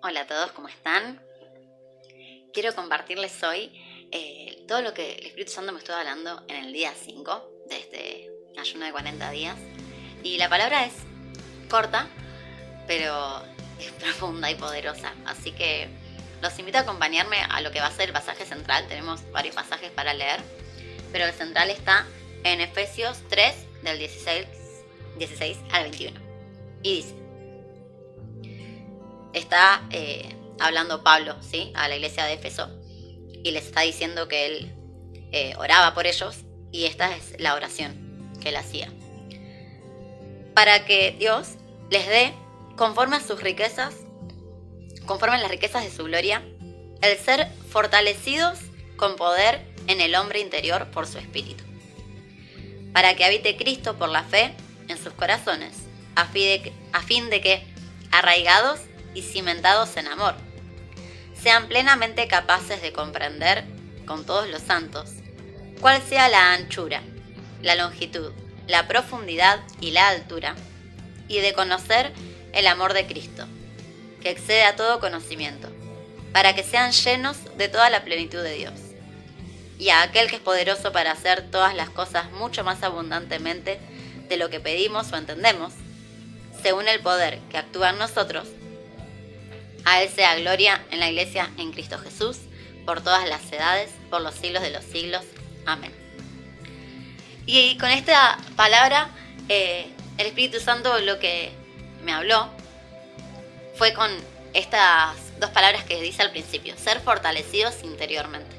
Hola a todos, ¿cómo están? Quiero compartirles hoy todo lo que el Espíritu Santo me estuvo hablando en el día 5 de este ayuno de 40 días. Y la palabra es corta, pero es profunda y poderosa. Así que los invito a acompañarme a lo que va a ser el pasaje central. Tenemos varios pasajes para leer, pero el central está en Efesios 3, del 16 al 21. Y dice, está hablando Pablo, ¿sí?, a la iglesia de Éfeso, y les está diciendo que él oraba por ellos, y esta es la oración que él hacía. Para que Dios les dé, conforme a sus riquezas, conforme a las riquezas de su gloria, el ser fortalecidos con poder en el hombre interior por su espíritu, para que habite Cristo por la fe en sus corazones, a fin de que, arraigados y cimentados en amor, sean plenamente capaces de comprender con todos los santos cuál sea la anchura, la longitud, la profundidad y la altura, y de conocer el amor de Cristo, que excede a todo conocimiento, para que sean llenos de toda la plenitud de Dios. Y a aquel que es poderoso para hacer todas las cosas mucho más abundantemente de lo que pedimos o entendemos, según el poder que actúa en nosotros, a él sea gloria en la iglesia en Cristo Jesús, por todas las edades, por los siglos de los siglos. Amén. Y con esta palabra, el Espíritu Santo lo que me habló fue con estas dos palabras que dice al principio: ser fortalecidos interiormente.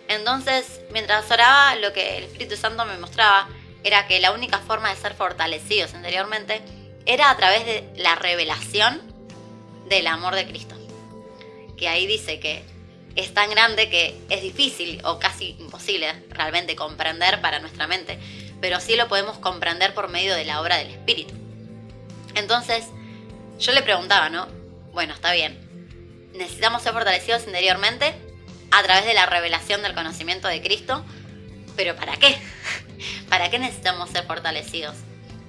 Entonces, mientras oraba, lo que el Espíritu Santo me mostraba era que la única forma de ser fortalecidos interiormente era a través de la revelación del amor de Cristo. Que ahí dice que es tan grande que es difícil o casi imposible realmente comprender para nuestra mente, pero sí lo podemos comprender por medio de la obra del Espíritu. Entonces, yo le preguntaba, ¿no? Bueno, está bien, necesitamos ser fortalecidos interiormente a través de la revelación del conocimiento de Cristo, pero ¿para qué? ¿Para qué necesitamos ser fortalecidos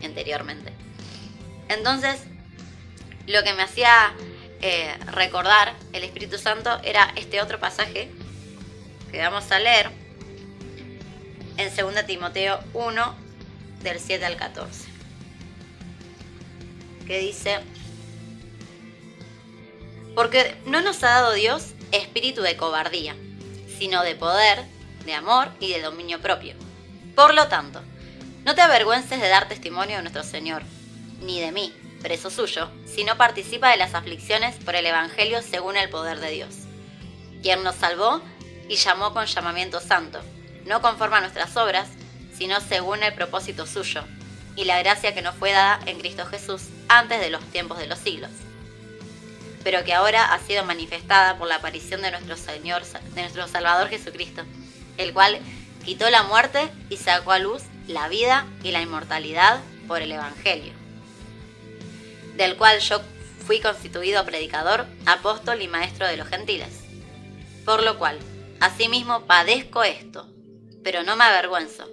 interiormente? Entonces, lo que me hacía recordar el Espíritu Santo era este otro pasaje que vamos a leer en 2 Timoteo 1, del 7 al 14, que dice: porque no nos ha dado Dios espíritu de cobardía, sino de poder, de amor y de dominio propio. Por lo tanto, no te avergüences de dar testimonio de nuestro Señor, ni de mí, preso suyo, sino participa de las aflicciones por el Evangelio según el poder de Dios, quien nos salvó y llamó con llamamiento santo, no conforme a nuestras obras, sino según el propósito suyo, y la gracia que nos fue dada en Cristo Jesús antes de los tiempos de los siglos, pero que ahora ha sido manifestada por la aparición de nuestro Salvador Jesucristo, el cual quitó la muerte y sacó a luz la vida y la inmortalidad por el Evangelio, del cual yo fui constituido predicador, apóstol y maestro de los gentiles. Por lo cual, asimismo padezco esto, pero no me avergüenzo,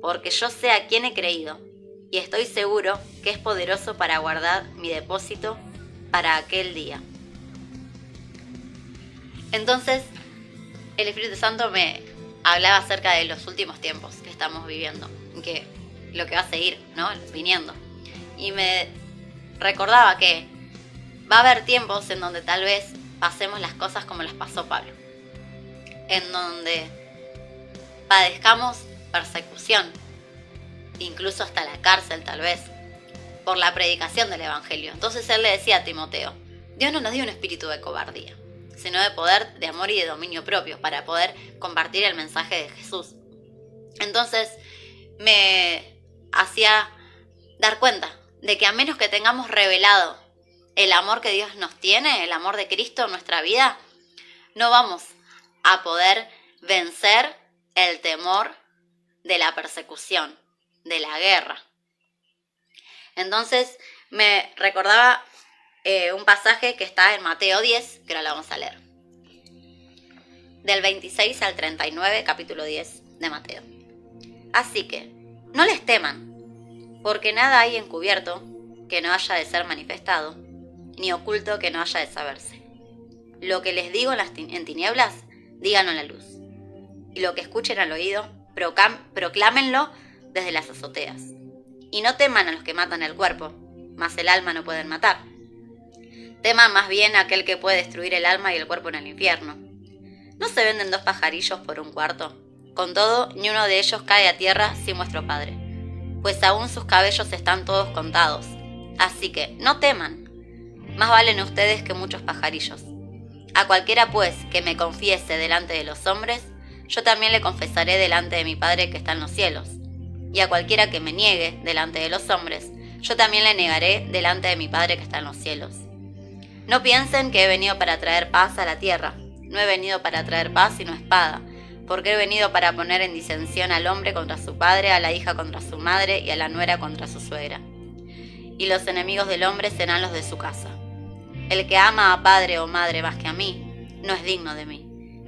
porque yo sé a quién he creído, y estoy seguro que es poderoso para guardar mi depósito para aquel día. Entonces, el Espíritu Santo me hablaba acerca de los últimos tiempos que estamos viviendo, que lo que va a seguir, ¿no?, viniendo. Y me recordaba que va a haber tiempos en donde tal vez pasemos las cosas como las pasó Pablo, en donde padezcamos persecución, incluso hasta la cárcel tal vez, por la predicación del Evangelio. Entonces él le decía a Timoteo: Dios no nos dio un espíritu de cobardía, sino de poder, de amor y de dominio propio, para poder compartir el mensaje de Jesús. Entonces me hacía dar cuenta de que a menos que tengamos revelado el amor que Dios nos tiene, el amor de Cristo en nuestra vida, no vamos a poder vencer el temor de la persecución, de la guerra. Entonces me recordaba un pasaje que está en Mateo 10, que ahora lo vamos a leer, del 26 al 39, capítulo 10 de Mateo. Así que no les teman, porque nada hay encubierto que no haya de ser manifestado, ni oculto que no haya de saberse. Lo que les digo en tinieblas, díganlo en la luz. Y lo que escuchen al oído, proclámenlo desde las azoteas. Y no teman a los que matan el cuerpo, mas el alma no pueden matar. Teman más bien a aquel que puede destruir el alma y el cuerpo en el infierno. ¿No se venden 2 pajarillos por 1 cuarto? Con todo, ni uno de ellos cae a tierra sin vuestro Padre, pues aún sus cabellos están todos contados. Así que, no teman, más valen ustedes que muchos pajarillos. A cualquiera, pues, que me confiese delante de los hombres, yo también le confesaré delante de mi Padre que está en los cielos. Y a cualquiera que me niegue delante de los hombres, yo también le negaré delante de mi Padre que está en los cielos. No piensen que he venido para traer paz a la tierra. No he venido para traer paz sino espada, porque he venido para poner en disensión al hombre contra su padre, a la hija contra su madre y a la nuera contra su suegra. Y los enemigos del hombre serán los de su casa. El que ama a padre o madre más que a mí, no es digno de mí.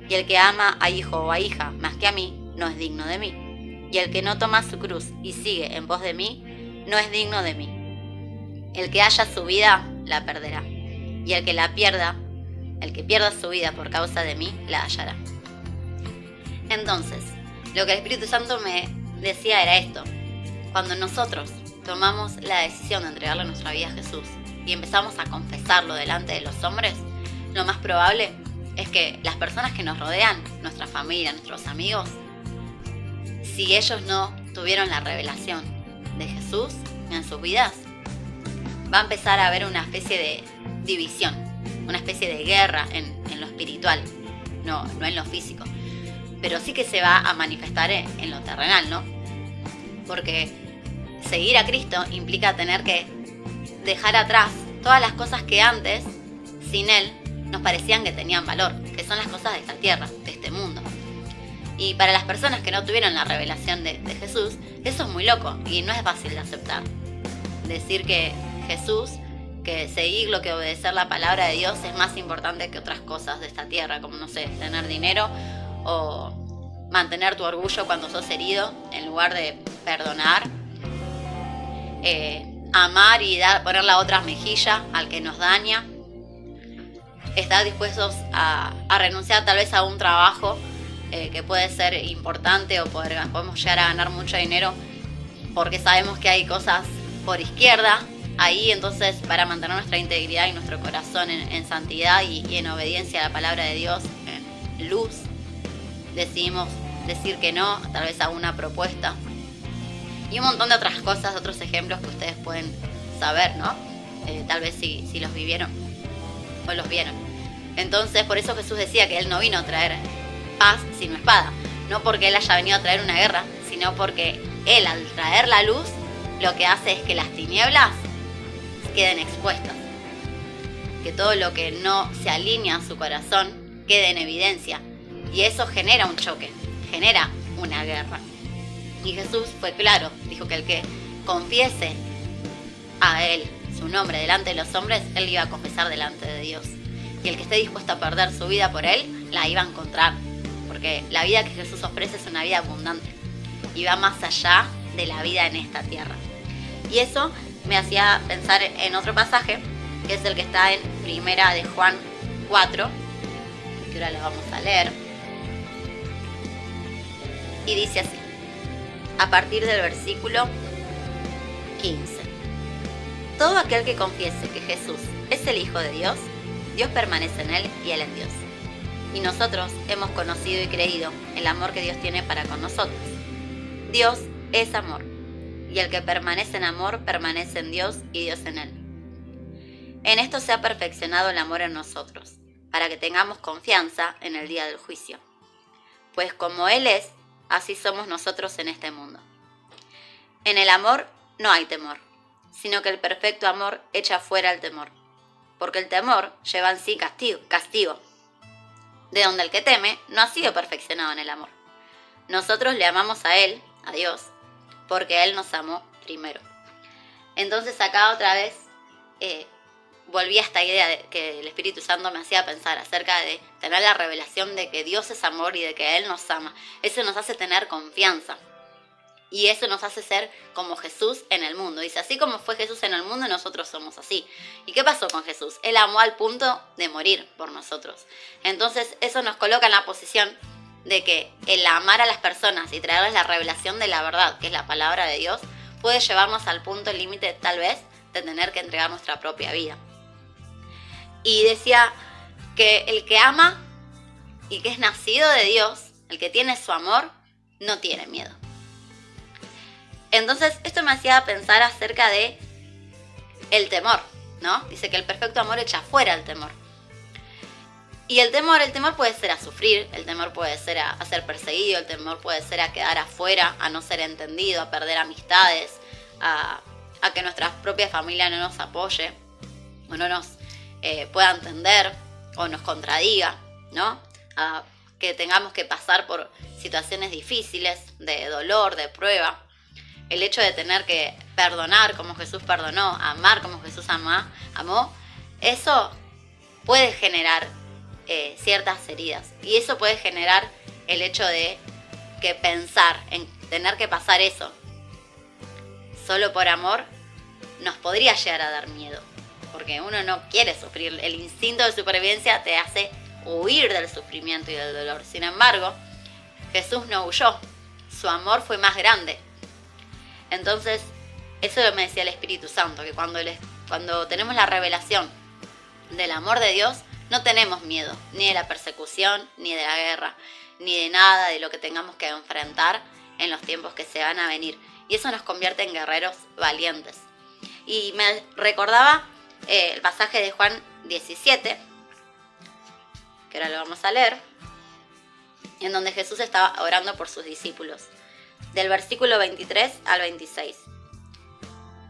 Y el que ama a hijo o a hija más que a mí, no es digno de mí. Y el que no toma su cruz y sigue en pos de mí, no es digno de mí. El que haya su vida, la perderá. Y el que la pierda, el que pierda su vida por causa de mí, la hallará. Entonces, lo que el Espíritu Santo me decía era esto. Cuando nosotros tomamos la decisión de entregarle nuestra vida a Jesús y empezamos a confesarlo delante de los hombres, lo más probable es que las personas que nos rodean, nuestra familia, nuestros amigos, si ellos no tuvieron la revelación de Jesús en sus vidas, va a empezar a haber una especie de división, una especie de guerra en lo espiritual, no en lo físico, pero sí que se va a manifestar en lo terrenal, ¿no? Porque seguir a Cristo implica tener que dejar atrás todas las cosas que antes, sin Él, nos parecían que tenían valor, que son las cosas de esta tierra, de este mundo. Y para las personas que no tuvieron la revelación de Jesús, eso es muy loco y no es fácil de aceptar. Decir que Jesús, que seguirlo, que obedecer la palabra de Dios es más importante que otras cosas de esta tierra, como, no sé, tener dinero o mantener tu orgullo cuando sos herido, en lugar de perdonar, amar y poner la otra mejilla al que nos daña, estar dispuestos a renunciar tal vez a un trabajo que puede ser importante o podemos llegar a ganar mucho dinero porque sabemos que hay cosas por izquierda ahí, entonces para mantener nuestra integridad y nuestro corazón en santidad y en obediencia a la palabra de Dios, en luz, decidimos decir que no, tal vez a una propuesta y un montón de otras cosas, otros ejemplos que ustedes pueden saber, ¿no? Tal vez si los vivieron o los vieron. Entonces, por eso Jesús decía que Él no vino a traer paz sino espada, no porque Él haya venido a traer una guerra, sino porque Él, al traer la luz, lo que hace es que las tinieblas queden expuestas, que todo lo que no se alinea a su corazón quede en evidencia, y eso genera un choque, genera una guerra. Y Jesús fue claro, dijo que el que confiese a Él su nombre delante de los hombres, Él iba a confesar delante de Dios. Y el que esté dispuesto a perder su vida por Él, la iba a encontrar. Porque la vida que Jesús ofrece es una vida abundante y va más allá de la vida en esta tierra. Y eso me hacía pensar en otro pasaje, que es el que está en Primera de Juan 4, que ahora lo vamos a leer. Y dice así, a partir del versículo 15. Todo aquel que confiese que Jesús es el Hijo de Dios, Dios permanece en Él y Él en Dios. Y nosotros hemos conocido y creído el amor que Dios tiene para con nosotros. Dios es amor, y el que permanece en amor permanece en Dios y Dios en Él. En esto se ha perfeccionado el amor en nosotros, para que tengamos confianza en el día del juicio. Pues como Él es, así somos nosotros en este mundo. En el amor no hay temor, sino que el perfecto amor echa fuera el temor, porque el temor lleva en sí castigo, de donde el que teme no ha sido perfeccionado en el amor. Nosotros le amamos a Él, a Dios, porque Él nos amó primero. Entonces acá otra vez volví a esta idea de que el Espíritu Santo me hacía pensar acerca de tener la revelación de que Dios es amor y de que Él nos ama. Eso nos hace tener confianza. Y eso nos hace ser como Jesús en el mundo. Dice, así como fue Jesús en el mundo, nosotros somos así. ¿Y qué pasó con Jesús? Él amó al punto de morir por nosotros. Entonces eso nos coloca en la posición de que el amar a las personas y traerles la revelación de la verdad, que es la palabra de Dios, puede llevarnos al punto límite tal vez de tener que entregar nuestra propia vida. Y decía que el que ama y que es nacido de Dios, el que tiene su amor, no tiene miedo. Entonces esto me hacía pensar acerca de el temor, ¿no? Dice que el perfecto amor echa fuera el temor. Y el temor puede ser a sufrir, el temor puede ser a ser perseguido, el temor puede ser a quedar afuera, a no ser entendido, a perder amistades, a que nuestra propia familia no nos apoye o no nos pueda entender o nos contradiga, ¿no? A que tengamos que pasar por situaciones difíciles, de dolor, de prueba. El hecho de tener que perdonar como Jesús perdonó, amar como Jesús amó, eso puede generar ciertas heridas. Y eso puede generar el hecho de que pensar en tener que pasar eso solo por amor nos podría llegar a dar miedo. Porque uno no quiere sufrir. El instinto de supervivencia te hace huir del sufrimiento y del dolor. Sin embargo, Jesús no huyó. Su amor fue más grande. Entonces, eso me decía el Espíritu Santo, que cuando tenemos la revelación del amor de Dios, no tenemos miedo, ni de la persecución, ni de la guerra, ni de nada de lo que tengamos que enfrentar en los tiempos que se van a venir. Y eso nos convierte en guerreros valientes. Y me recordaba el pasaje de Juan 17, que ahora lo vamos a leer, en donde Jesús estaba orando por sus discípulos. Del versículo 23 al 26.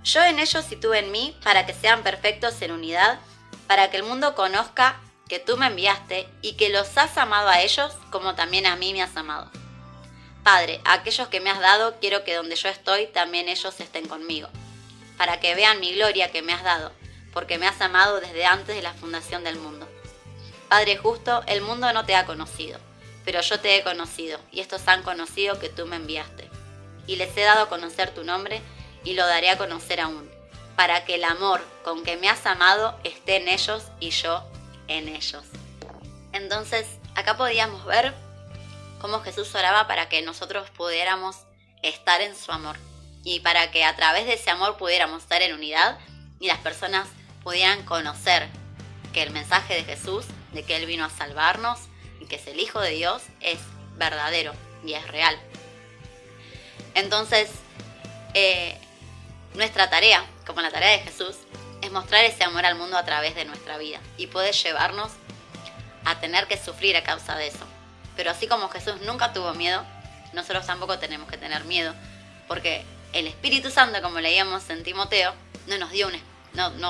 Yo en ellos y tú en mí, para que sean perfectos en unidad, para que el mundo conozca que tú me enviaste y que los has amado a ellos como también a mí me has amado. Padre, a aquellos que me has dado, quiero que donde yo estoy, también ellos estén conmigo, para que vean mi gloria que me has dado, porque me has amado desde antes de la fundación del mundo. Padre justo, el mundo no te ha conocido, pero yo te he conocido, y estos han conocido que tú me enviaste. Y les he dado a conocer tu nombre, y lo daré a conocer aún, para que el amor con que me has amado esté en ellos y yo en ellos. Entonces, acá podíamos ver cómo Jesús oraba para que nosotros pudiéramos estar en su amor, y para que a través de ese amor pudiéramos estar en unidad, y las personas pudieran conocer que el mensaje de Jesús, de que Él vino a salvarnos, y que es el Hijo de Dios, es verdadero y es real. Entonces, nuestra tarea, como la tarea de Jesús, es mostrar ese amor al mundo a través de nuestra vida y puede llevarnos a tener que sufrir a causa de eso. Pero así como Jesús nunca tuvo miedo, nosotros tampoco tenemos que tener miedo, porque el Espíritu Santo, como leíamos en Timoteo, no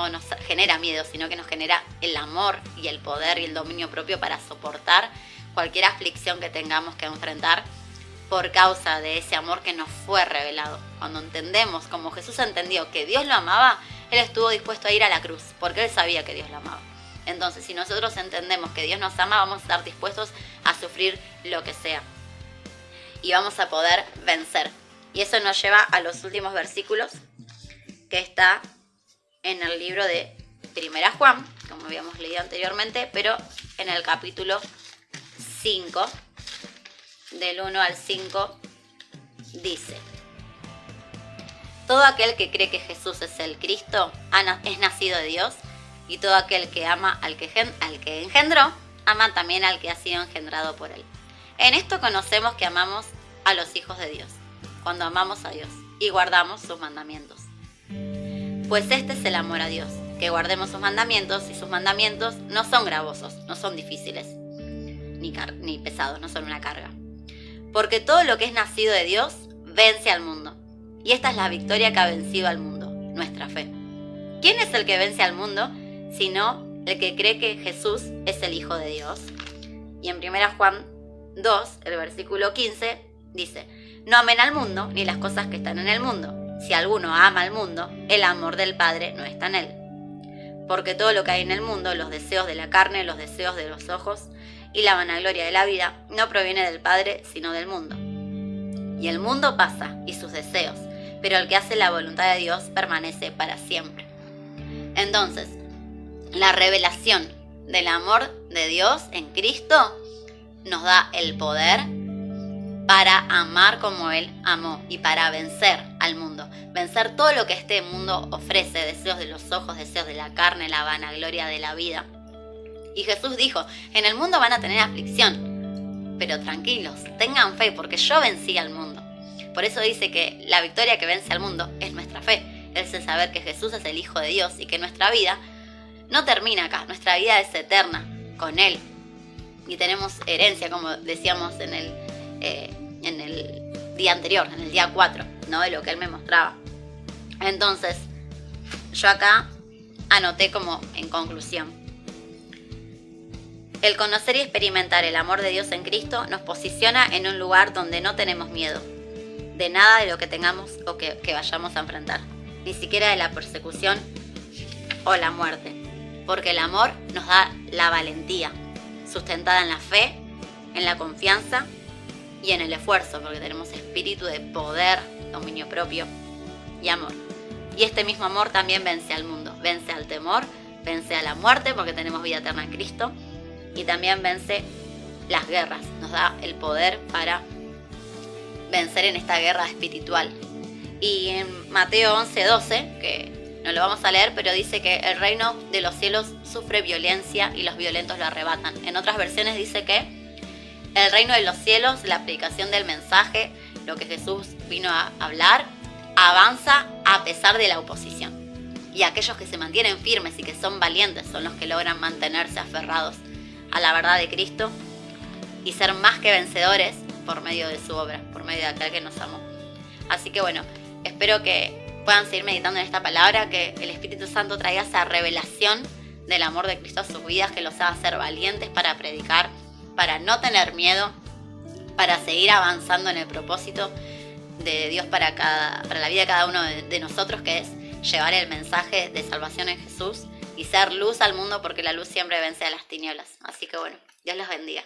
nos genera miedo, sino que nos genera el amor y el poder y el dominio propio para soportar cualquier aflicción que tengamos que enfrentar por causa de ese amor que nos fue revelado. Cuando entendemos, como Jesús entendió que Dios lo amaba, Él estuvo dispuesto a ir a la cruz, porque Él sabía que Dios lo amaba. Entonces, si nosotros entendemos que Dios nos ama, vamos a estar dispuestos a sufrir lo que sea. Y vamos a poder vencer. Y eso nos lleva a los últimos versículos, que está en el libro de 1 Juan, como habíamos leído anteriormente, pero en el capítulo 5, del 1 al 5, dice: todo aquel que cree que Jesús es el Cristo es nacido de Dios, y todo aquel que ama al que engendró, ama también al que ha sido engendrado por Él. En esto conocemos que amamos a los hijos de Dios, cuando amamos a Dios y guardamos sus mandamientos. Pues este es el amor a Dios, que guardemos sus mandamientos, y sus mandamientos no son gravosos, no son difíciles, ni pesados, no son una carga. Porque todo lo que es nacido de Dios vence al mundo. Y esta es la victoria que ha vencido al mundo, nuestra fe. ¿Quién es el que vence al mundo? Sino el que cree que Jesús es el Hijo de Dios. Y en 1 Juan 2, el versículo 15, dice: no amen al mundo ni las cosas que están en el mundo. Si alguno ama al mundo, el amor del Padre no está en él. Porque todo lo que hay en el mundo, los deseos de la carne, los deseos de los ojos y la vanagloria de la vida, no proviene del Padre, sino del mundo. y el mundo pasa y sus deseos, pero el que hace la voluntad de Dios permanece para siempre. Entonces, la revelación del amor de Dios en Cristo nos da el poder para amar como Él amó y para vencer al mundo. Vencer todo lo que este mundo ofrece, deseos de los ojos, deseos de la carne, la vanagloria de la vida. Y Jesús dijo, en el mundo van a tener aflicción, pero tranquilos, tengan fe porque yo vencí al mundo. Por eso dice que la victoria que vence al mundo es nuestra fe. Es el saber que Jesús es el Hijo de Dios y que nuestra vida no termina acá, nuestra vida es eterna con Él. Y tenemos herencia, como decíamos en el día anterior, en el día 4, ¿no? De lo que Él me mostraba. Entonces, yo acá anoté como en conclusión. El conocer y experimentar el amor de Dios en Cristo nos posiciona en un lugar donde no tenemos miedo de nada de lo que tengamos o que vayamos a enfrentar, ni siquiera de la persecución o la muerte, porque el amor nos da la valentía, sustentada en la fe, en la confianza y en el esfuerzo, porque tenemos espíritu de poder, dominio propio y amor. Y este mismo amor también vence al mundo, vence al temor, vence a la muerte, porque tenemos vida eterna en Cristo, y también vence las guerras, nos da el poder para vencer en esta guerra espiritual. Y en Mateo 11:12, que no lo vamos a leer, pero dice que el reino de los cielos sufre violencia y los violentos lo arrebatan. En otras versiones dice que el reino de los cielos, la predicación del mensaje, lo que Jesús vino a hablar, avanza a pesar de la oposición. Y aquellos que se mantienen firmes y que son valientes son los que logran mantenerse aferrados a la verdad de Cristo y ser más que vencedores por medio de su obra, por medio de aquel que nos amó. Así que bueno, espero que puedan seguir meditando en esta palabra, que el Espíritu Santo traiga esa revelación del amor de Cristo a sus vidas, que los haga ser valientes para predicar, para no tener miedo, para seguir avanzando en el propósito de Dios para la vida de cada uno de nosotros, que es llevar el mensaje de salvación en Jesús y ser luz al mundo, porque la luz siempre vence a las tinieblas. Así que bueno, Dios los bendiga.